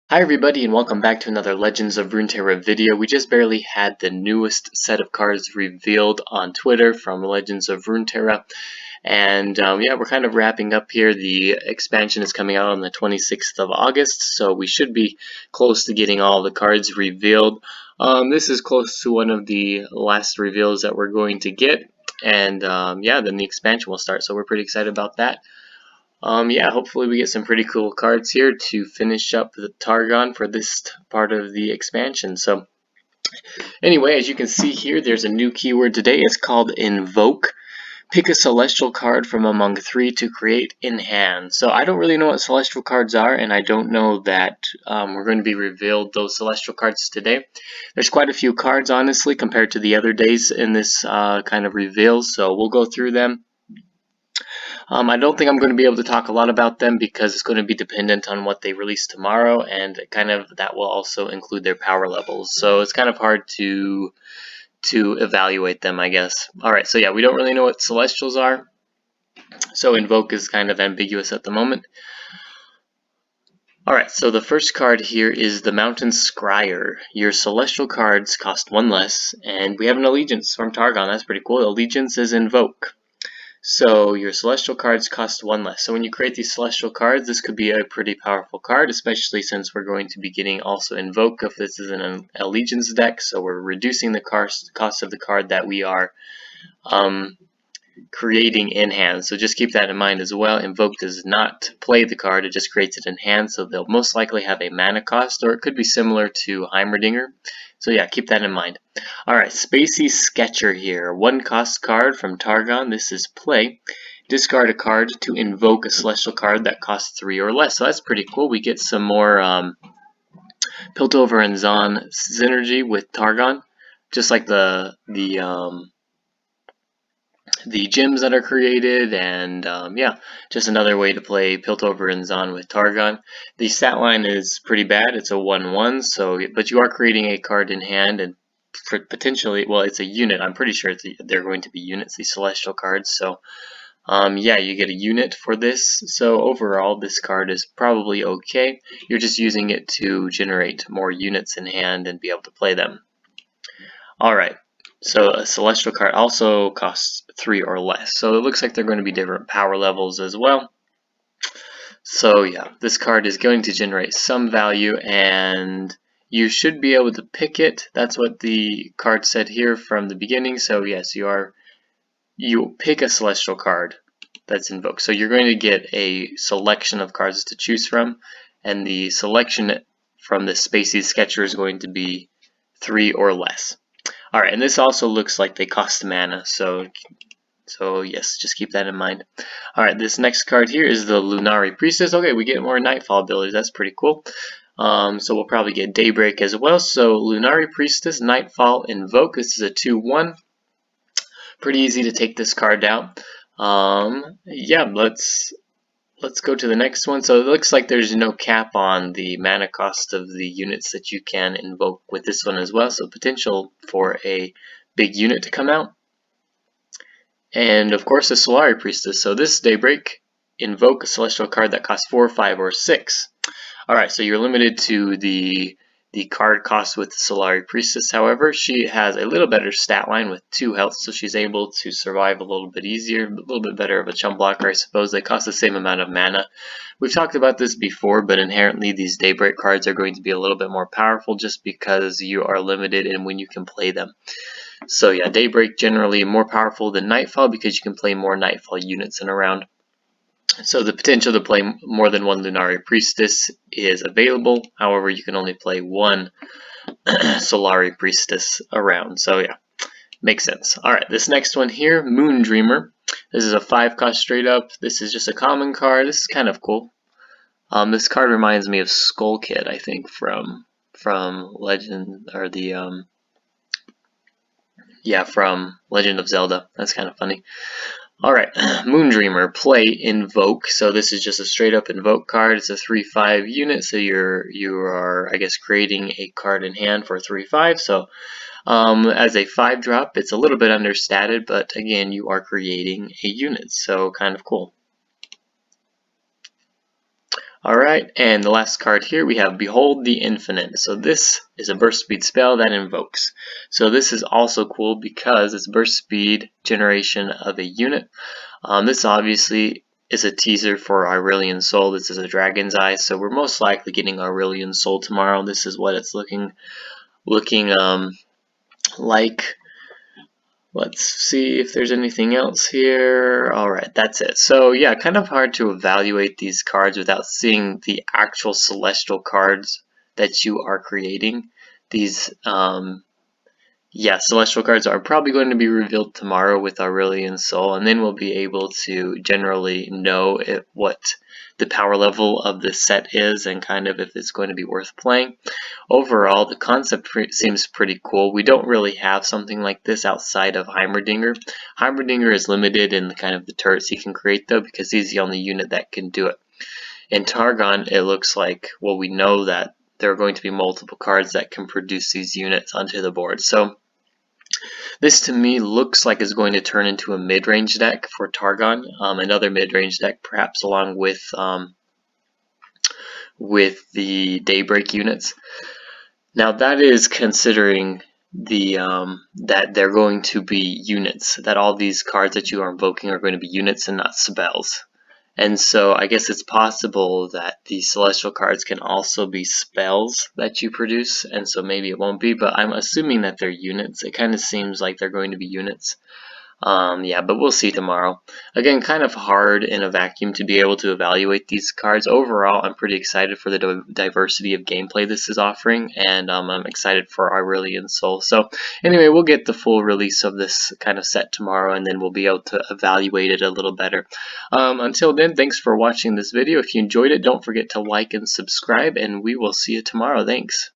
Hi everybody and welcome back to another Legends of Runeterra video. We just barely had the newest set of cards revealed on Twitter from Legends of Runeterra. And yeah, we're kind of wrapping up here. The expansion is coming out on the 26th of August, so we should be close to getting all the cards revealed. This is close to one of the last reveals that we're going to get. And yeah, then the expansion will start, so we're pretty excited about that. Yeah, hopefully we get some pretty cool cards here to finish up the Targon for this part of the expansion. So anyway, as you can see here, there's a new keyword today. It's called Invoke. Pick a celestial card from among 3 to create in hand. So I don't really know what celestial cards are, and I don't know that we're going to be revealed those celestial cards today. There's quite a few cards, honestly, compared to the other days in this kind of reveal, so we'll go through them. I don't think I'm going to be able to talk a lot about them because it's going to be dependent on what they release tomorrow, and kind of that will also include their power levels. So it's kind of hard to evaluate them, I guess. Alright, so yeah, we don't really know what Celestials are, so Invoke is kind of ambiguous at the moment. Alright, so the first card here is the Mountain Scryer. Your Celestial cards cost 1 less, and we have an Allegiance from Targon. That's pretty cool. Allegiance is Invoke. So your celestial cards cost 1 less. So when you create these celestial cards, this could be a pretty powerful card, especially since we're going to be getting also Invoke if this is an Allegiance deck. So we're reducing the cost of the card that we are creating in hand. So just keep that in mind as well. Invoke does not play the card, it just creates it in hand. So they'll most likely have a mana cost, or it could be similar to Heimerdinger. So yeah, keep that in mind. Alright, Spacey Sketcher here. 1 cost card from Targon. This is play. Discard a card to invoke a celestial card that costs 3 or less. So that's pretty cool. We get some more Piltover and Zon synergy with Targon. Just like the gems that are created, and yeah, just another way to play Piltover and Zon with Targon. The stat line is pretty bad. It's a 1/1, so but you are creating a card in hand, and potentially, well, it's a unit. I'm pretty sure they're going to be units, these celestial cards. So yeah, you get a unit for this. So overall, this card is probably okay. You're just using it to generate more units in hand and be able to play them. Alright, so a celestial card also costs 3 or less. So it looks like they're going to be different power levels as well. So yeah, this card is going to generate some value, and you should be able to pick it. That's what the card said here from the beginning. So yes, you pick a celestial card that's invoked. So you're going to get a selection of cards to choose from, and the selection from the Spacey Sketcher is going to be 3 or less. Alright, and this also looks like they cost mana, so yes, just keep that in mind. Alright, this next card here is the Lunary Priestess. Okay, we get more Nightfall abilities, that's pretty cool. So we'll probably get Daybreak as well. So Lunary Priestess, Nightfall, Invoke. This is a 2/1. Pretty easy to take this card down. Yeah, let's go to the next one. So it looks like there's no cap on the mana cost of the units that you can invoke with this one as well. So potential for a big unit to come out. And of course the Lunary Priestess. So this Daybreak, invoke a celestial card that costs 4, 5, or 6. Alright, so you're limited to the card cost with the Lunary Priestess. However, she has a little better stat line with 2 health, so she's able to survive a little bit easier, a little bit better of a chump blocker, I suppose. They cost the same amount of mana. We've talked about this before, but inherently these Daybreak cards are going to be a little bit more powerful just because you are limited in when you can play them. So yeah, Daybreak generally more powerful than Nightfall because you can play more Nightfall units in a round. So the potential to play more than one Lunary Priestess is available. However, you can only play one Lunary Priestess around. So yeah, makes sense. Alright, this next one here, Moon Dreamer. This is a 5 cost straight up. This is just a common card. This is kind of cool. This card reminds me of Skull Kid, I think, from Legend, or the yeah, from Legend of Zelda. That's kind of funny. Alright, Moondreamer, play Invoke. So this is just a straight up Invoke card. It's a 3/5 unit, so you are, I guess, creating a card in hand for 3/5. So as a 5-drop, it's a little bit understated, but again, you are creating a unit, so kind of cool. Alright, and the last card here we have Behold the Infinite. So this is a burst speed spell that invokes. So this is also cool because it's burst speed generation of a unit. This obviously is a teaser for Aurelion Sol. This is a Dragon's Eye, so we're most likely getting Aurelion Sol tomorrow. This is what it's looking like. Let's see if there's anything else here. Alright, that's it. So yeah, kind of hard to evaluate these cards without seeing the actual celestial cards that you are creating. These celestial cards are probably going to be revealed tomorrow with Aurelion Sol, and then we'll be able to generally know what the power level of this set is and kind of if it's going to be worth playing. Overall, the concept seems pretty cool. We don't really have something like this outside of Heimerdinger. Heimerdinger is limited in the kind of the turrets he can create though, because he's the only unit that can do it. In Targon, it looks like, well, we know that there are going to be multiple cards that can produce these units onto the board. So this to me looks like it's going to turn into a mid-range deck for Targon, another mid-range deck perhaps along with the Daybreak units. Now that is considering the that they're going to be units, that all these cards that you are invoking are going to be units and not spells. And so I guess it's possible that the celestial cards can also be spells that you produce, and so maybe it won't be, but I'm assuming that they're units. It kind of seems like they're going to be units. Yeah, but we'll see tomorrow. Again, kind of hard in a vacuum to be able to evaluate these cards. Overall, I'm pretty excited for the diversity of gameplay this is offering, and I'm excited for Aurelion Sol. So anyway, we'll get the full release of this kind of set tomorrow, and then we'll be able to evaluate it a little better. Until then, thanks for watching this video. If you enjoyed it, don't forget to like and subscribe, and we will see you tomorrow. Thanks.